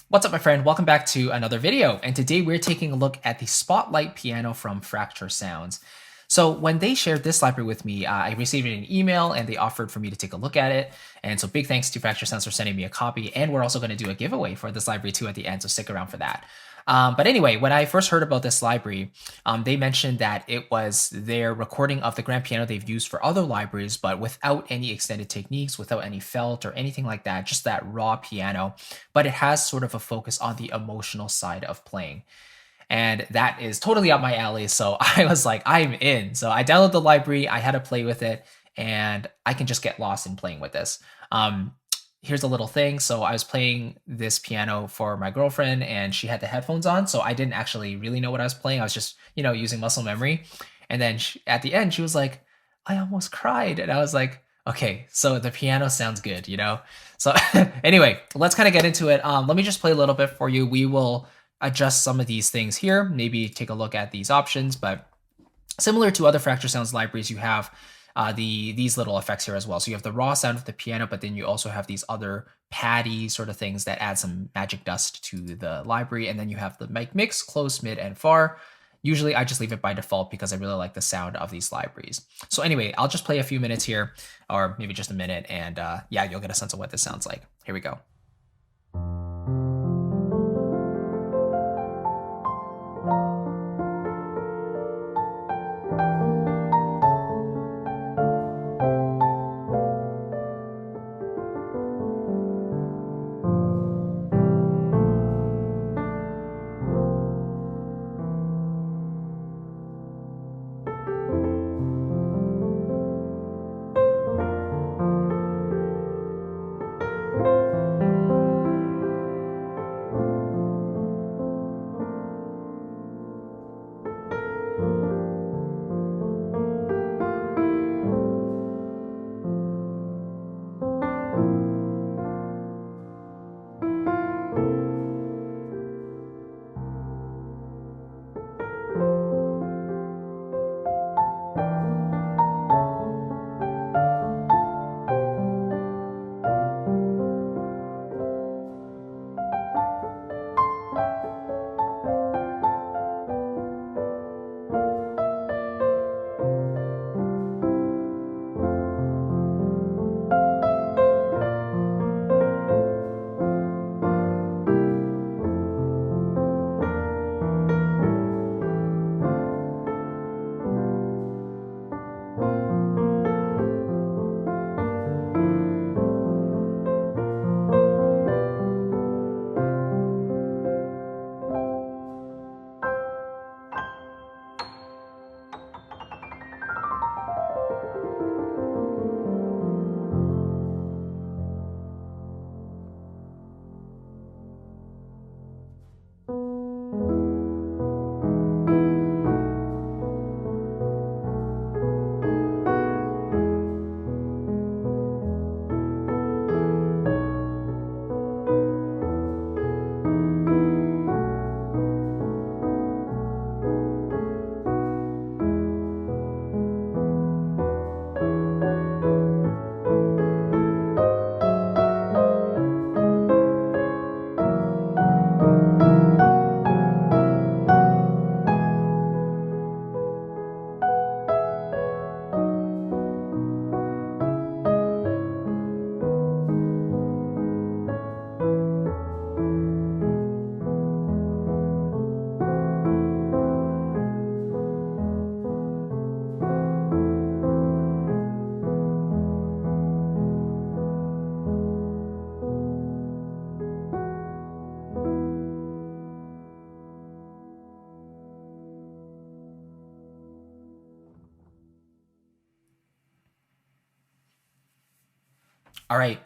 What's up, my friend? Welcome back to another video. And today we're taking a look at the Spotlight piano from Fracture Sounds. So when they shared this library with me, I received an email and they offered for me to take a look at it. And so big thanks to Fracture Sounds for sending me a copy. And we're also going to do a giveaway for this library too at the end, so stick around for that. But anyway, when I first heard about this library, they mentioned that it was their recording of the grand piano they've used for other libraries, but without any extended techniques, without any felt or anything like that, just that raw piano. But it has sort of a focus on the emotional side of playing. And that is totally up my alley. So I was like, I'm in. So I downloaded the library, I had to play with it, and I can just get lost in playing with this. Here's a little thing. So I was playing this piano for my girlfriend and she had the headphones on. So I didn't actually really know what I was playing. I was just, using muscle memory. And then at the end, she was like, I almost cried. And I was like, okay, so the piano sounds good, So anyway, let's kind of get into it. Let me just play a little bit for you. We will adjust some of these things here, maybe take a look at these options, but similar to other Fracture Sounds libraries, you have these little effects here as well. So you have the raw sound of the piano, but then you also have these other paddy sort of things that add some magic dust to the library. And then you have the mic mix, close, mid, and far. Usually I just leave it by default because I really like the sound of these libraries. So anyway, I'll just play a few minutes here, or maybe just a minute, and yeah, you'll get a sense of what this sounds like. Here we go. All right,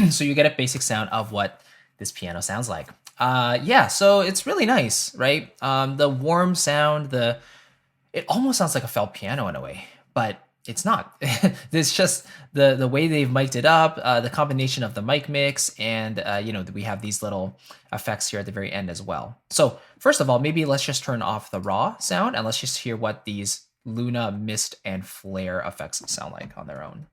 so you get a basic sound of what this piano sounds like. Yeah, so it's really nice, right? The warm sound, it almost sounds like a felt piano in a way, but it's not. It's just the way they've mic'd it up, the combination of the mic mix, and we have these little effects here at the very end as well. So first of all, maybe let's just turn off the raw sound and let's just hear what these Luna, mist, and flare effects sound like on their own.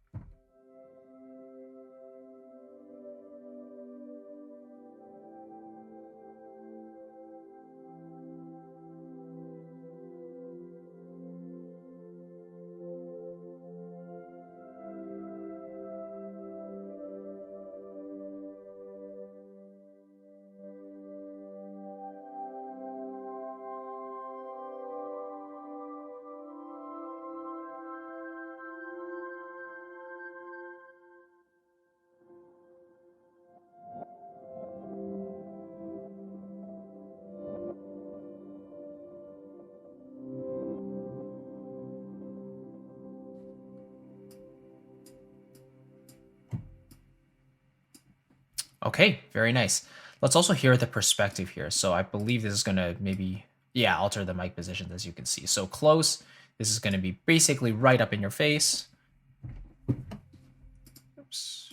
Okay, very nice. Let's also hear the perspective here. So I believe this is going to maybe, yeah, alter the mic positions as you can see. So close, this is going to be basically right up in your face. Oops.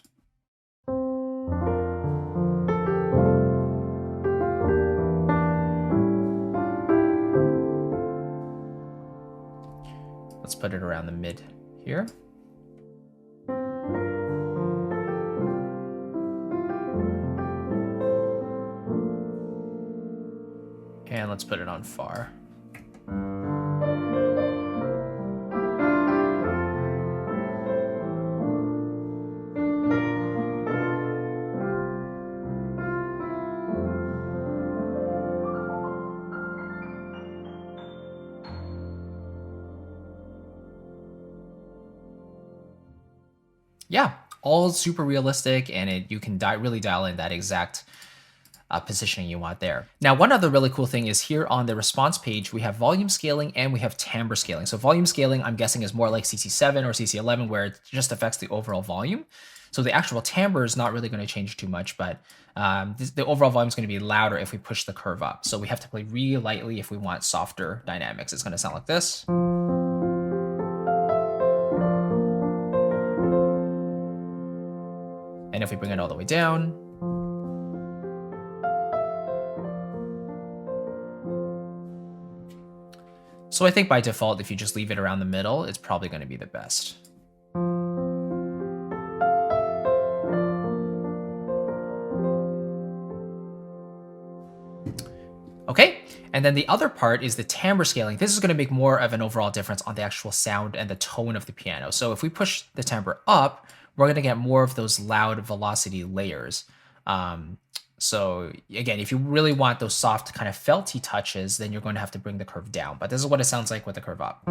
Let's put it around the mid here. And let's put it on far. Yeah, all super realistic, and you can really dial in that exact positioning you want there. Now, one other really cool thing is here on the response page, we have volume scaling and we have timbre scaling. So volume scaling, I'm guessing, is more like CC7 or CC11, where it just affects the overall volume. So the actual timbre is not really going to change too much, but the overall volume is going to be louder if we push the curve up. So we have to play really lightly if we want softer dynamics. It's going to sound like this. And if we bring it all the way down, so I think by default, if you just leave it around the middle, it's probably going to be the best. Okay, and then the other part is the timbre scaling. This is going to make more of an overall difference on the actual sound and the tone of the piano. So if we push the timbre up, we're going to get more of those loud velocity layers. So again, if you really want those soft kind of felty touches, then you're going to have to bring the curve down. But this is what it sounds like with the curve up.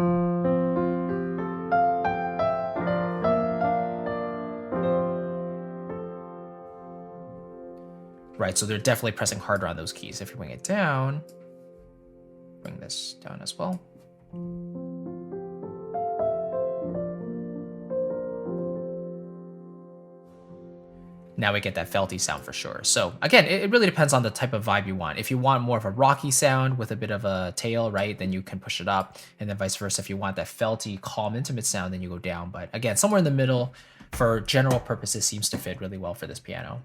Right, so they're definitely pressing harder on those keys. If you bring it down, bring this down as well. Now we get that felty sound for sure. So again, it really depends on the type of vibe you want. If you want more of a rocky sound with a bit of a tail, right, then you can push it up. And then vice versa, if you want that felty, calm, intimate sound, then you go down. But again, somewhere in the middle for general purposes seems to fit really well for this piano.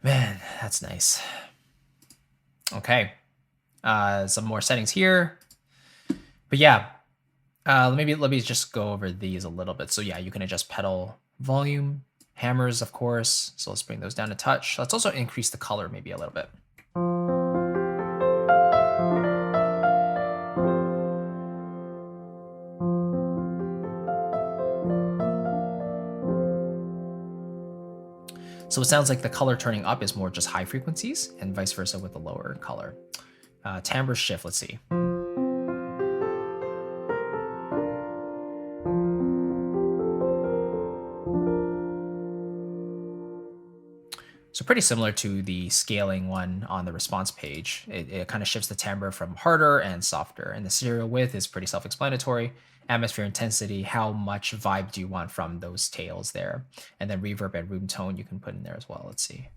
Man, that's nice. Okay, some more settings here. But yeah, let me just go over these a little bit. So yeah, you can adjust pedal volume, hammers, of course. So let's bring those down a touch. Let's also increase the color maybe a little bit. So it sounds like the color turning up is more just high frequencies and vice versa with the lower color. Timbre shift, let's see. So pretty similar to the scaling one on the response page. It kind of shifts the timbre from harder and softer. And the serial width is pretty self-explanatory. Atmosphere intensity, how much vibe do you want from those tails there? And then reverb and room tone you can put in there as well. Let's see.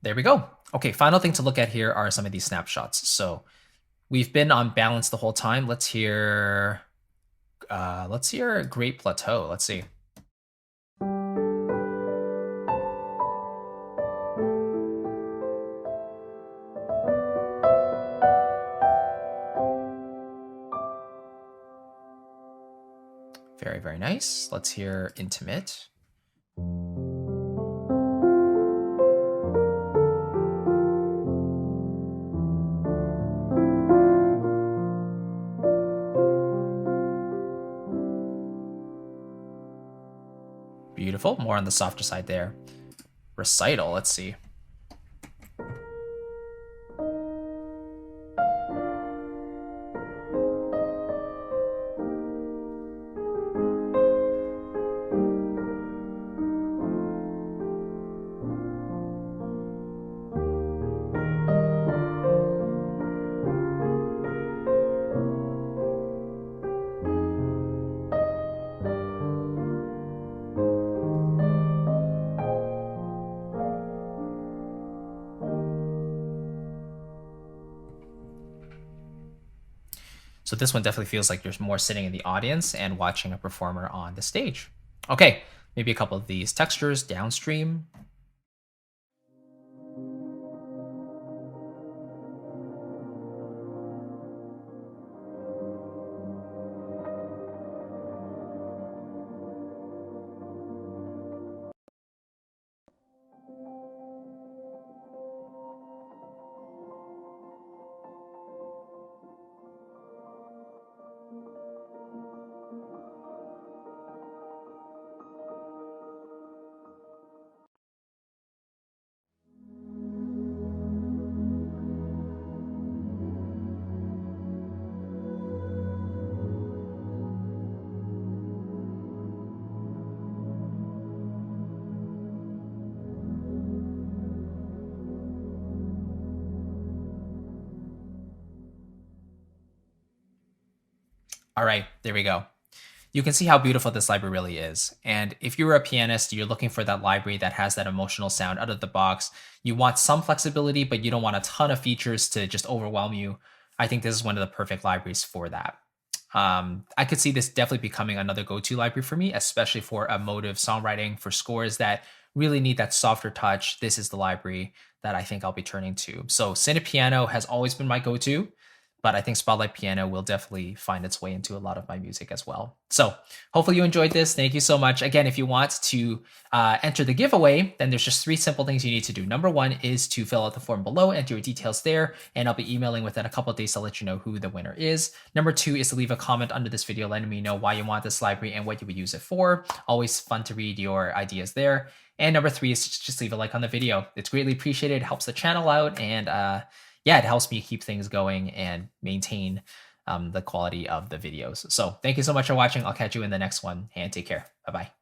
There we go. Okay, final thing to look at here are some of these snapshots. So we've been on balance the whole time. Let's hear Great Plateau. Let's see. Very, very nice. Let's hear Intimate. beautiful. More on the softer side there. Recital, let's see. So this one definitely feels like there's more sitting in the audience and watching a performer on the stage. Okay, maybe a couple of these textures downstream. All right, there we go. You can see how beautiful this library really is. And if you're a pianist, you're looking for that library that has that emotional sound out of the box. You want some flexibility, but you don't want a ton of features to just overwhelm you. I think this is one of the perfect libraries for that. I could see this definitely becoming another go-to library for me, especially for emotive songwriting, for scores that really need that softer touch. This is the library that I think I'll be turning to. So Synth Piano has always been my go-to, but I think Spotlight Piano will definitely find its way into a lot of my music as well. So hopefully you enjoyed this. Thank you so much. Again, if you want to enter the giveaway, then there's just 3 simple things you need to do. Number 1 is to fill out the form below, enter your details there, and I'll be emailing within a couple of days to let you know who the winner is. Number 2 is to leave a comment under this video letting me know why you want this library and what you would use it for. Always fun to read your ideas there. And number 3 is to just leave a like on the video. It's greatly appreciated. It helps the channel out, and yeah, it helps me keep things going and maintain the quality of the videos. So thank you so much for watching. I'll catch you in the next one, and take care. Bye-bye.